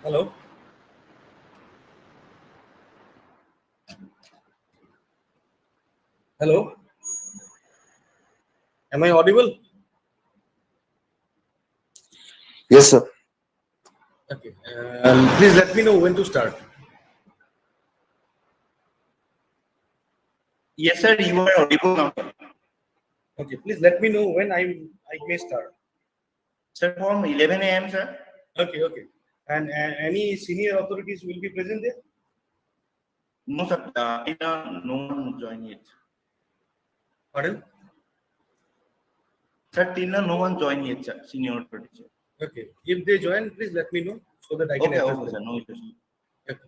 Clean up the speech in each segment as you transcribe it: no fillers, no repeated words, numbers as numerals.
Hello. Hello. Am I audible? Yes, sir. Okay. Please let me know when to start. Yes, sir, you are audible now. Okay. Please let me know when I may start. Sir, from 11 a.m., sir. Okay. Okay. And any senior authorities will be present there? No, sir, no one joined yet. Pardon? Sir, till now, no one joined yet, sir, senior authority, sir. Okay. If they join, please let me know so that I can Okay, address okay, sir, them. no issues. Okay.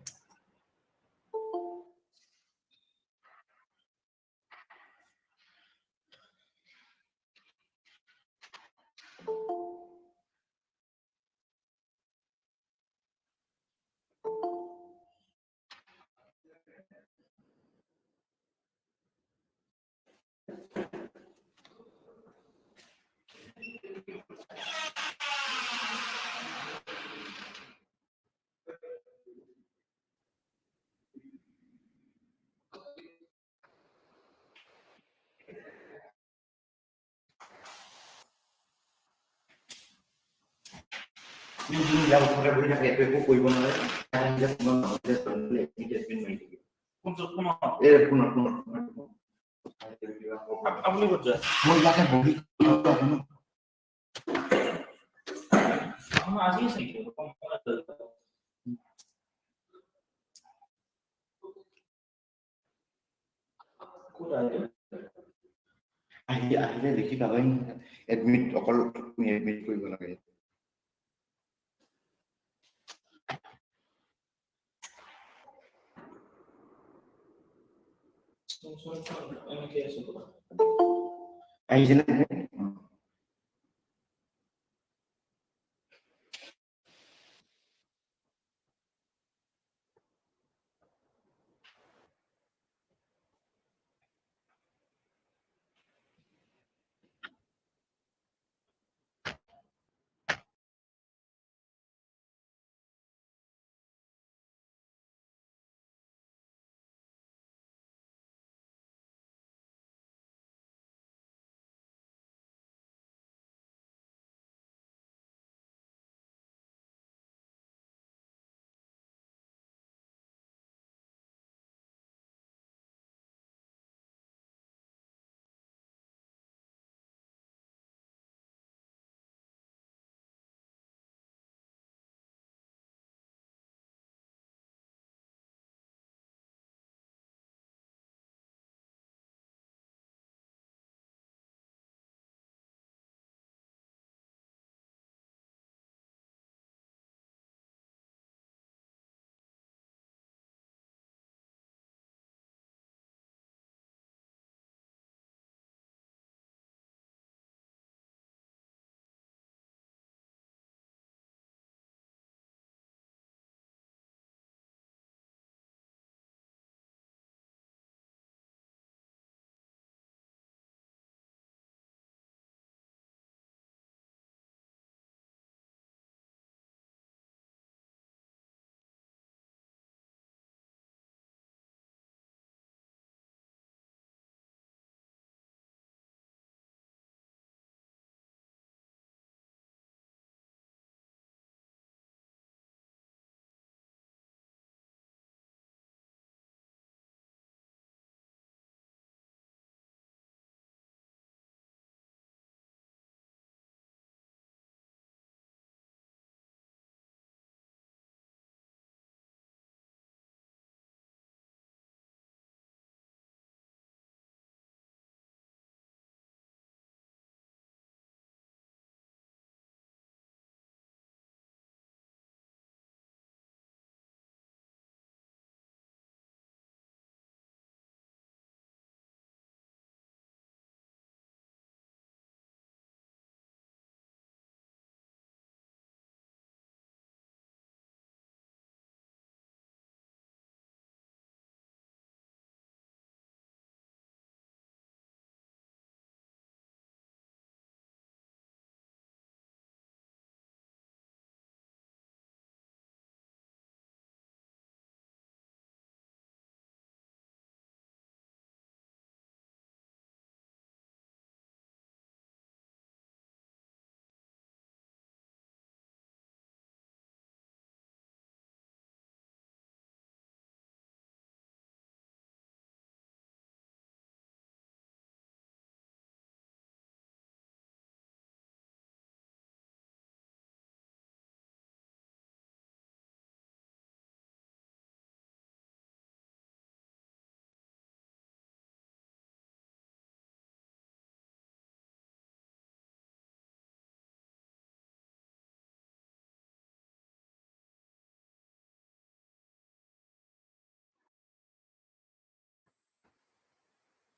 আপনি করছেন আজিয়ে আহিলে দেখি পাবাই admit অকল তুমি admit কৰিব লাগে আহিছিলে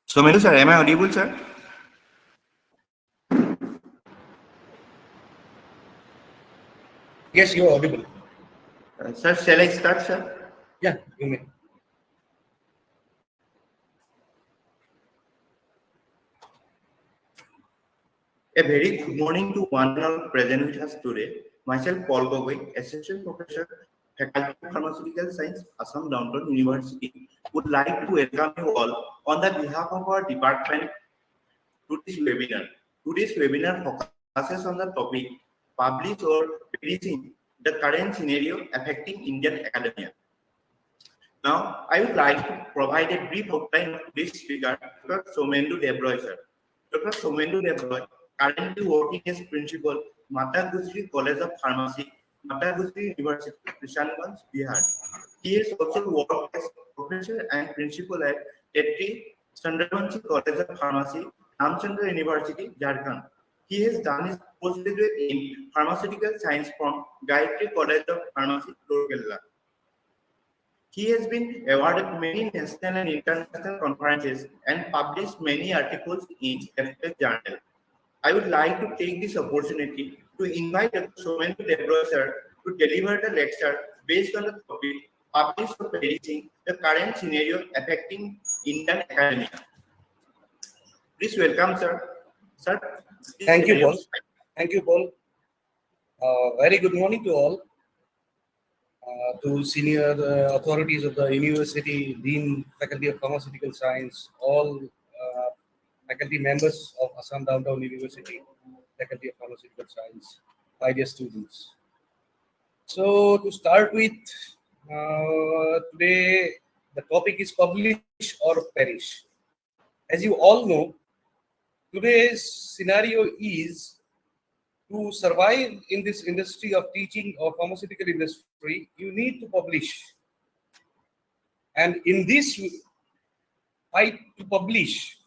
Somendu sir, am I audible, sir? Yes, you are audible. Sir, shall I start, sir? Yeah, you may. A very good morning to one and all present with us today. Myself, Paul Gogoi, Associate Professor, Faculty of Pharmaceutical Science, Assam Downtown University, would like to welcome you all on the behalf of our department to this webinar. Today's webinar focuses on the topic publish or predicting the current scenario affecting Indian academia. Now, I would like to provide a brief outline of today's speaker, Dr. Somendu Debroy, sir. Dr. Somendu Debroy, currently working as principal, Mata Gujri College of Pharmacy, Mata Gujri University, Krishanganj, Bihar. He has also worked as professor and principal at Tetri Sundarbansi College of Pharmacy, Ramchandra University, Jharkhand. He has done his postgraduate in pharmaceutical science from Gayatri College of Pharmacy, Rourkela. He has been awarded many national and international conferences and published many articles in respected journals. I would like to take this opportunity to invite Dr. Somendu Debroy sir to deliver the lecture based on the topic published or predicting the current scenario affecting Indian academia. Please welcome, sir. Sir, please Thank you, share your Paul. Thank you, Paul. Very good morning to all. To senior authorities of the university, Dean, Faculty of Pharmaceutical Science, all faculty members of Assam Downtown University, Faculty of Pharmaceutical Science, my dear students. So to start with, today the topic is publish or perish. As you all know, today's scenario is to survive in this industry of teaching or pharmaceutical industry, you need to publish. And in this fight to publish,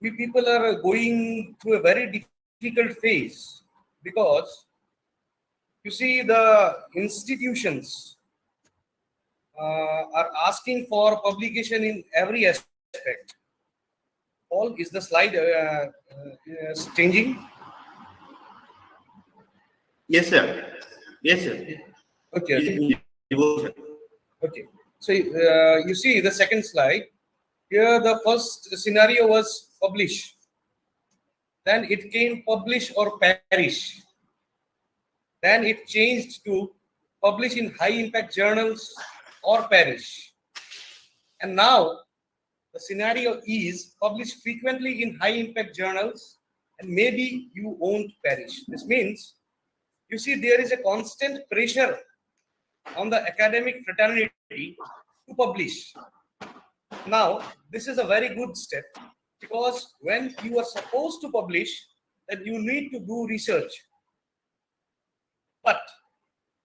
we people are going through a very difficult phase because you see the institutions are asking for publication in every aspect. Paul, is the slide changing? Yes, sir. Yes, sir. Okay. Okay. Okay. So you see the second slide. Here the first scenario was publish. Then it came publish or perish. Then it changed to publish in high impact journals or perish. And now the scenario is publish frequently in high impact journals and maybe you won't perish. This means, you see, there is a constant pressure on the academic fraternity to publish. Now, this is a very good step because when you are supposed to publish, then you need to do research. But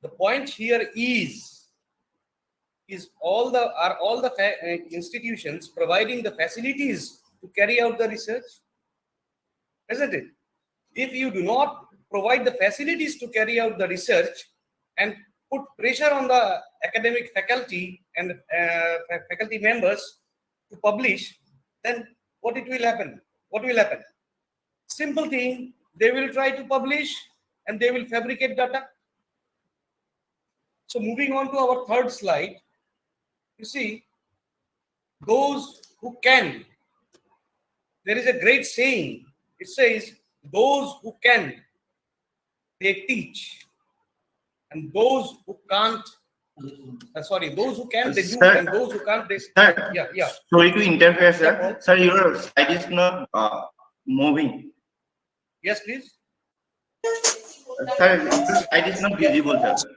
the point here is all the institutions providing the facilities to carry out the research, isn't it? If you do not provide the facilities to carry out the research and put pressure on the academic faculty and faculty members to publish, then what will happen? What will happen? Simple thing, they will try to publish and they will fabricate data. So moving on to our third slide, you see, those who can, there is a great saying, it says, those who can, they teach, and those who can't, those who can, they do, Sir, and those who can't, they... Sir, Yeah. Sorry to interfere, sir. Yeah, Paul. Sir, your slide is not moving. Yes, please. Sir, your slide is not visible, sir.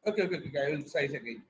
Okay, I will try it again.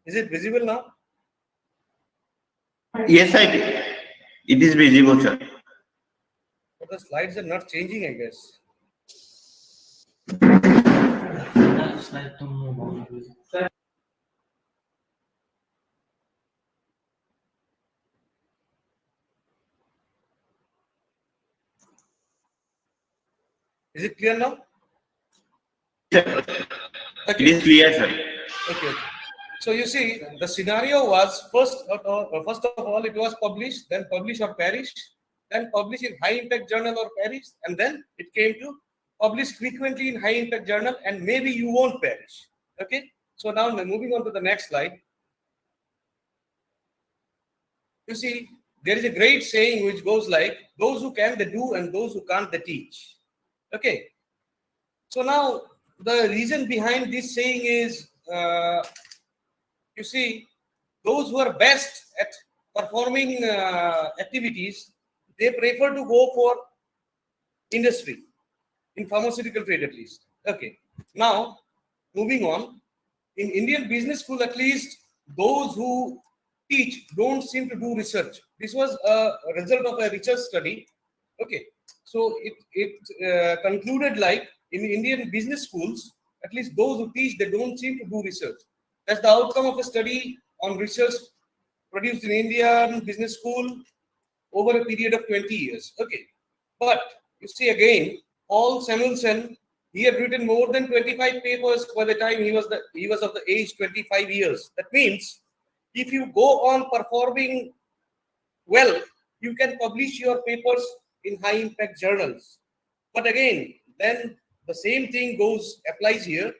Is it visible now? Yes, I did. It is visible, sir. But the slides are not changing, I guess. Slide to move on. Is it clear now? Sir, it Okay. is clear, sir. Okay. So you see, the scenario was first of all, it was published, then publish or perish, then publish in high impact journal or perish, and then it came to publish frequently in high impact journal, and maybe you won't perish. Okay. So now moving on to the next slide. You see, there is a great saying which goes like, those who can, they do, and those who can't, they teach. Okay. So now the reason behind this saying is, you see, those who are best at performing activities, they prefer to go for industry, in pharmaceutical trade at least. Okay. Now, moving on, in Indian business school, at least those who teach don't seem to do research. This was a result of a research study. Okay. So it concluded like in Indian business schools, at least those who teach, they don't seem to do research. That's the outcome of a study on research produced in Indian business school over a period of 20 years. Okay. But you see again, Paul Samuelson, he had written more than 25 papers by the time he was of the age 25 years. That means if you go on performing well, you can publish your papers in high impact journals. But again, then the same thing applies here.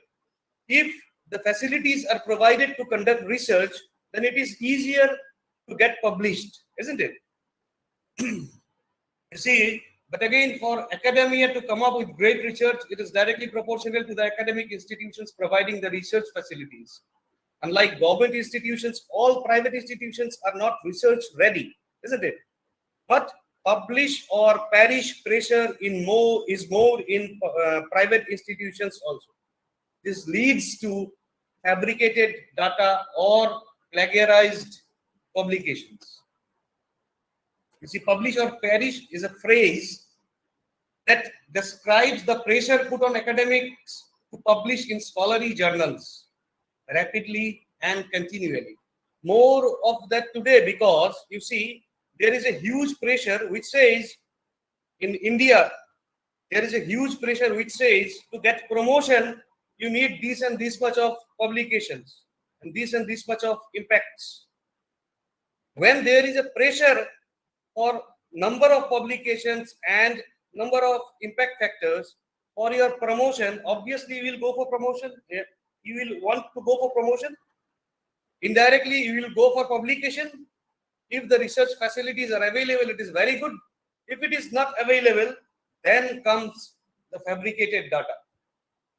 If the facilities are provided to conduct research, then it is easier to get published, isn't it? You see, but again, for academia to come up with great research, it is directly proportional to the academic institutions providing the research facilities. Unlike government institutions, all private institutions are not research ready, isn't it? But publish or perish pressure is more in private institutions also. This leads to fabricated data or plagiarized publications. You see, publish or perish is a phrase that describes the pressure put on academics to publish in scholarly journals rapidly and continually. More of that today because you see, there is a huge pressure which says in India, there is a huge pressure which says to get promotion, you need this and this much of publications and this much of impacts. When there is a pressure for number of publications and number of impact factors for your promotion, obviously you will go for promotion. You will want to go for promotion. Indirectly, you will go for publication. If the research facilities are available, it is very good. If it is not available, then comes the fabricated data.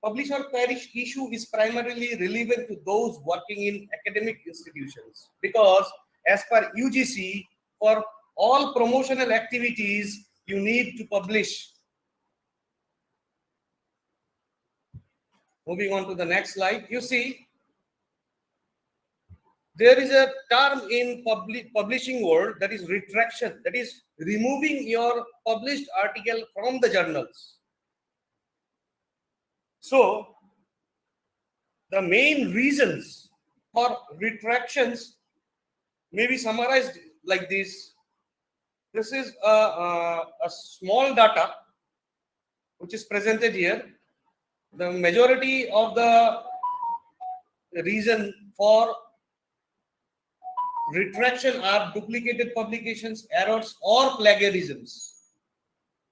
Publish or perish issue is primarily relevant to those working in academic institutions because as per UGC, for all promotional activities, you need to publish. Moving on to the next slide, you see, there is a term in publishing world that is retraction, that is removing your published article from the journals. So, the main reasons for retractions may be summarized like this. This is a small data which is presented here. The majority of the reason for retraction are duplicated publications, errors, or plagiarisms.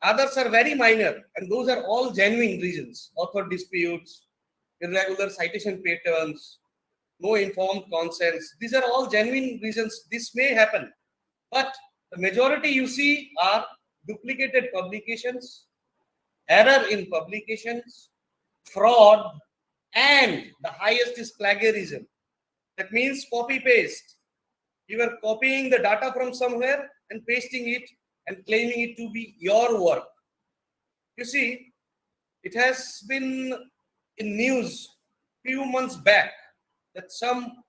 Others are very minor, and those are all genuine reasons. Author disputes, irregular citation patterns, no informed consents. These are all genuine reasons. This may happen. But the majority you see are duplicated publications, error in publications, fraud, and the highest is plagiarism. That means copy-paste. You are copying the data from somewhere and pasting it and claiming it to be your work. You see, it has been in news few months back that some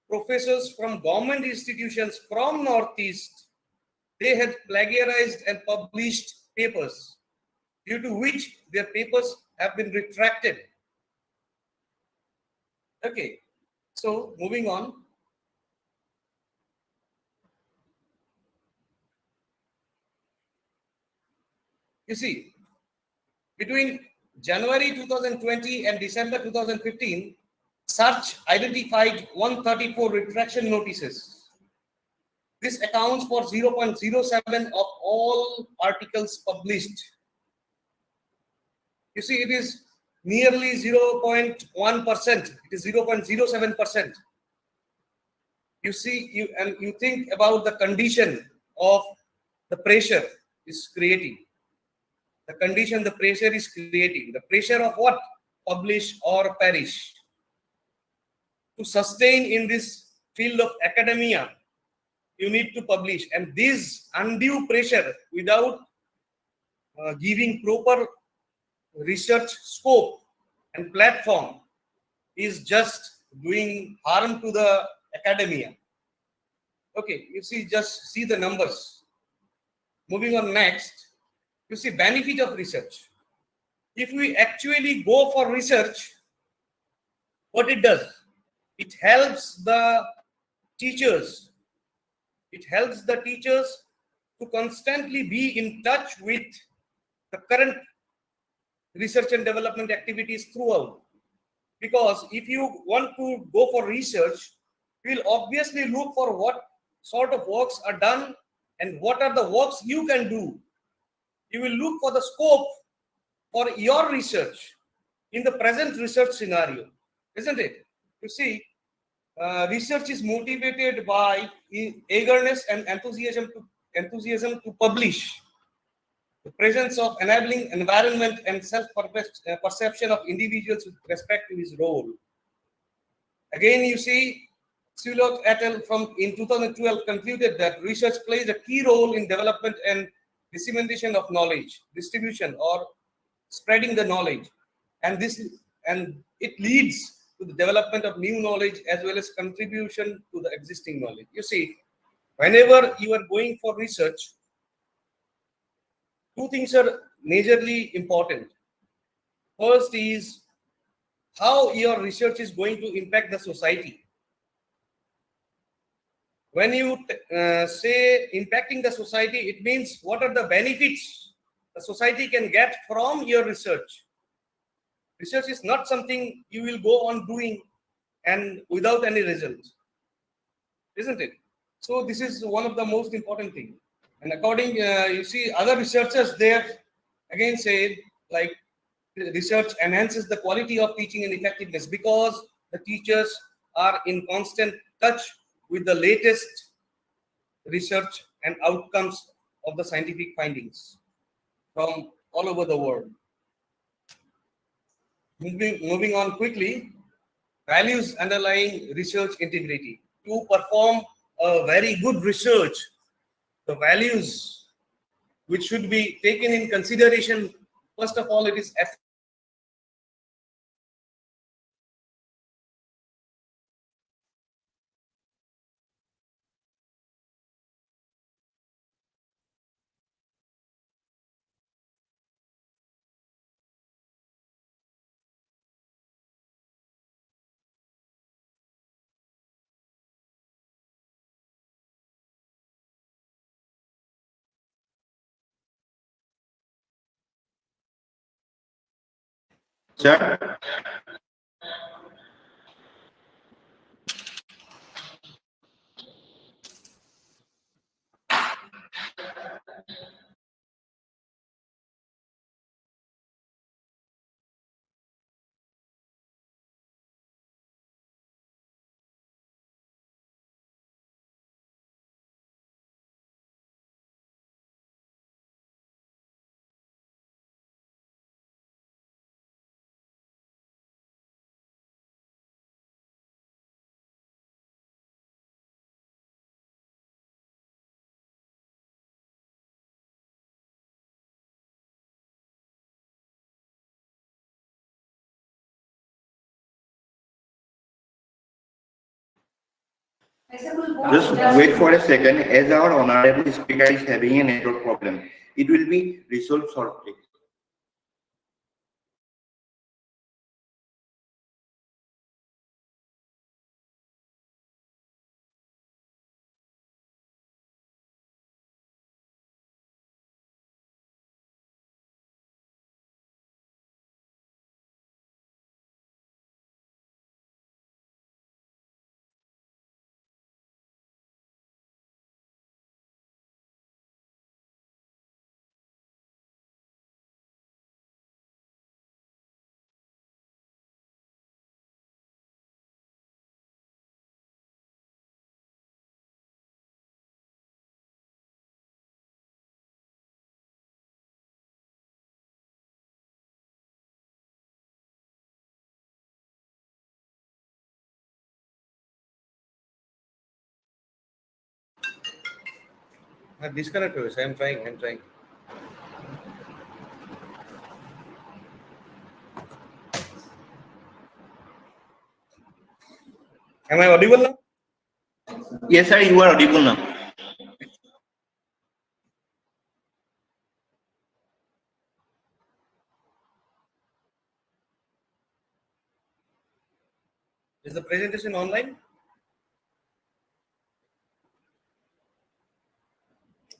professors from government institutions from Northeast, they had plagiarized and published papers, due to which their papers have been retracted. Okay, so moving on. You see, between January 2020 and December 2015, search identified 134 retraction notices. This accounts for 0.07 of all articles published. You see, it is nearly 0.1%. It is 0.07%. You see, you think about the condition of the pressure is creating. The condition the pressure is creating. The pressure of what? Publish or perish. To sustain in this field of academia, you need to publish. And this undue pressure without giving proper research scope and platform is just doing harm to the academia. Okay, you see, just see the numbers. Moving on next, you see benefit of research. If we actually go for research, what it does, it helps the teachers. It helps the teachers to constantly be in touch with the current research and development activities throughout. Because if you want to go for research, you will obviously look for what sort of works are done and what are the works you can do. You will look for the scope for your research in the present research scenario, isn't it? You see, research is motivated by eagerness and enthusiasm to publish. The presence of enabling environment and self-perception of individuals with respect to his role. Again, you see, Sulok et al. From in 2012 concluded that research plays a key role in development and dissemination of knowledge, distribution or spreading the knowledge, and it leads to the development of new knowledge as well as contribution to the existing knowledge. You see, whenever you are going for research, two things are majorly important. First is how your research is going to impact the society. When you say impacting the society, it means what are the benefits the society can get from your research. Research is not something you will go on doing and without any results, isn't it? So this is one of the most important things. And according, you see, other researchers, they have again said, like, research enhances the quality of teaching and effectiveness because the teachers are in constant touch with the latest research and outcomes of the scientific findings from all over the world. Moving on quickly, values underlying research integrity. To perform a very good research, the values which should be taken in consideration, first of all, it is Sir, Just wait for a second, as our honorable speaker is having a network problem. It will be resolved shortly. I disconnect yours. I'm trying. I'm trying. Am I audible now? Yes, sir, you are audible now. Is the presentation online?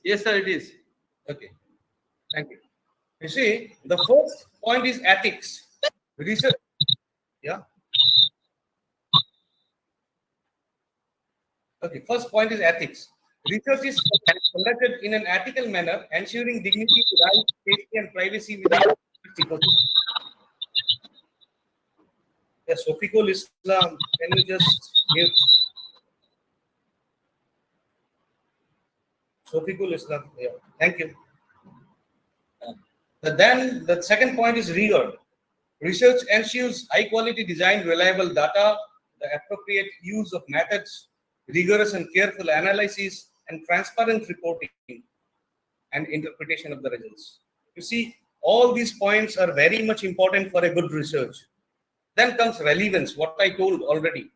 Yes, sir, it is. Okay. Thank you. You see, the first point is ethics. Research. Yeah. Okay. First point is ethics. Research is conducted in an ethical manner, ensuring dignity, rights, safety, and privacy within the ecosystem. Yeah, Sofikul Islam. Can you just mute? Sofikul Islam. Yeah. Thank you. Then the second point is rigor. Research ensures high quality design, reliable data, the appropriate use of methods, rigorous and careful analysis, and transparent reporting and interpretation of the results. You see, all these points are very much important for a good research. Then comes relevance, what I told already,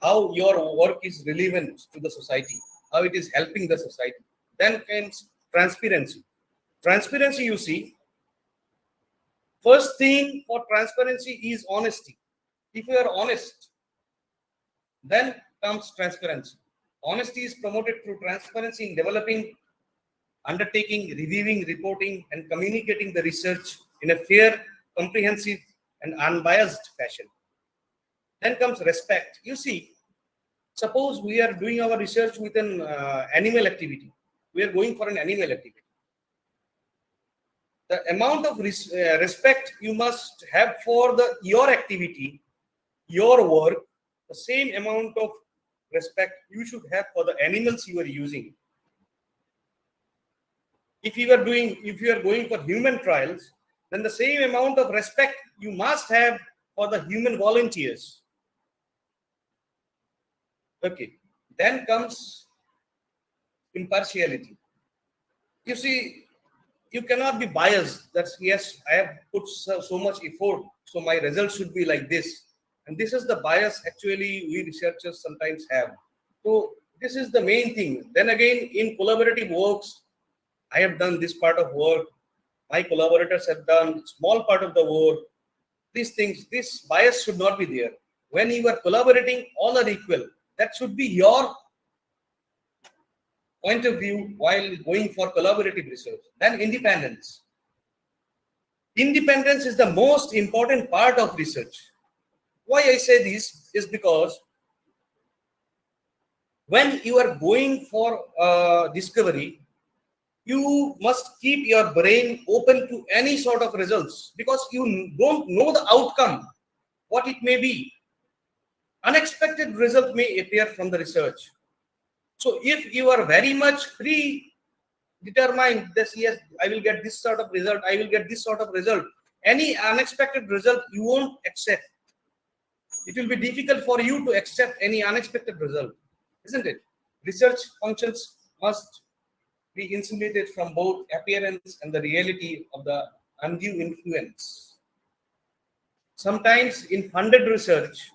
how your work is relevant to the society, how it is helping the society. Then comes transparency. Transparency, you see, first thing for transparency is honesty. If you are honest, then comes transparency. Honesty is promoted through transparency in developing, undertaking, reviewing, reporting, and communicating the research in a fair, comprehensive, and unbiased fashion. Then comes respect. You see, suppose we are doing our research with an animal activity. We are going for an animal activity. The amount of respect you must have for your activity, your work, the same amount of respect you should have for the animals you are using. If you are going for human trials, then the same amount of respect you must have for the human volunteers. Okay. Then comes impartiality. You see, you cannot be biased. That's yes, I have put so much effort, so my results should be like this. And this is the bias actually we researchers sometimes have. So this is the main thing. Then again, in collaborative works, I have done this part of work. My collaborators have done small part of the work. These things, this bias should not be there. When you are collaborating, all are equal. That should be your point of view while going for collaborative research. Then independence. Independence is the most important part of research. Why I say this is because when you are going for discovery, you must keep your brain open to any sort of results because you don't know the outcome, what it may be. Unexpected result may appear from the research. So if you are very much predetermined, this yes, I will get this sort of result, I will get this sort of result. Any unexpected result you won't accept. It will be difficult for you to accept any unexpected result, isn't it? Research functions must be insulated from both appearance and the reality of the undue influence. Sometimes in funded research,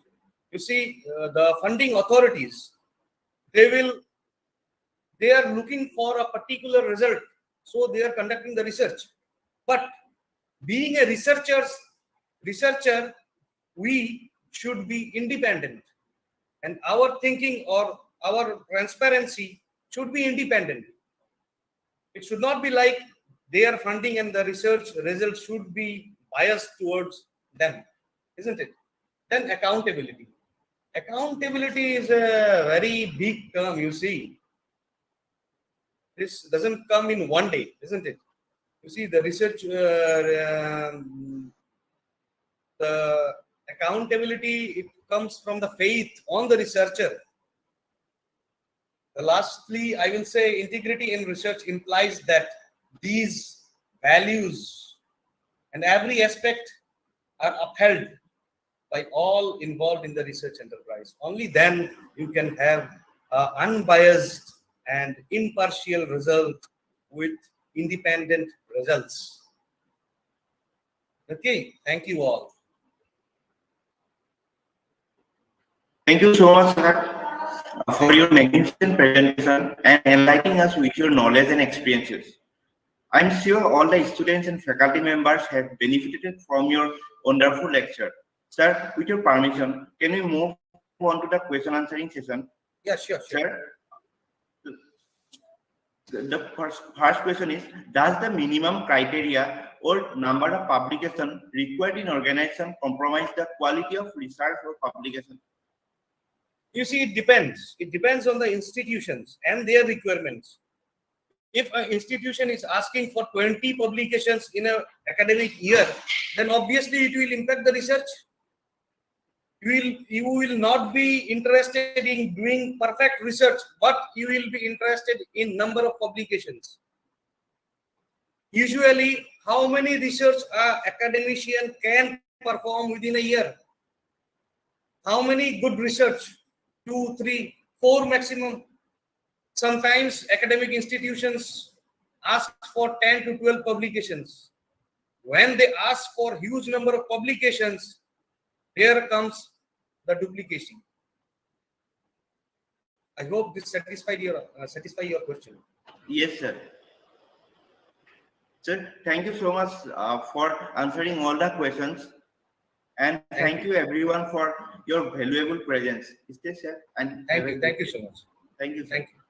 you see the funding authorities, they are looking for a particular result, so they are conducting the research. But being a researcher, we should be independent, and our thinking or our transparency should be independent. It should not be like they are funding and the research results should be biased towards them, isn't it? Then accountability. Accountability is a very big term, you see. This doesn't come in one day, isn't it? You see, the research, the accountability, it comes from the faith on the researcher. Lastly, I will say integrity in research implies that these values and every aspect are upheld by all involved in the research enterprise. Only then you can have unbiased and impartial result with independent results. Okay, thank you all. Thank you so much, sir, for your magnificent presentation and enlightening us with your knowledge and experiences. I'm sure all the students and faculty members have benefited from your wonderful lecture. Sir, with your permission, can we move on to the question answering session? Yeah, sure. Sir, the first question is, does the minimum criteria or number of publications required in organization compromise the quality of research or publication? You see, it depends. It depends on the institutions and their requirements. If an institution is asking for 20 publications in an academic year, then obviously it will impact the research. You will not be interested in doing perfect research, but you will be interested in number of publications. Usually, how many research academician can perform within a year? How many good research? 2, 3, 4 maximum. Sometimes academic institutions ask for 10 to 12 publications. When they ask for huge number of publications, here comes the duplication. I hope this satisfy your question. Yes, sir. Sir, thank you so much for answering all the questions. And thank you everyone for your valuable presence. Stay safe and Thank you so much. Thank you. Thank you.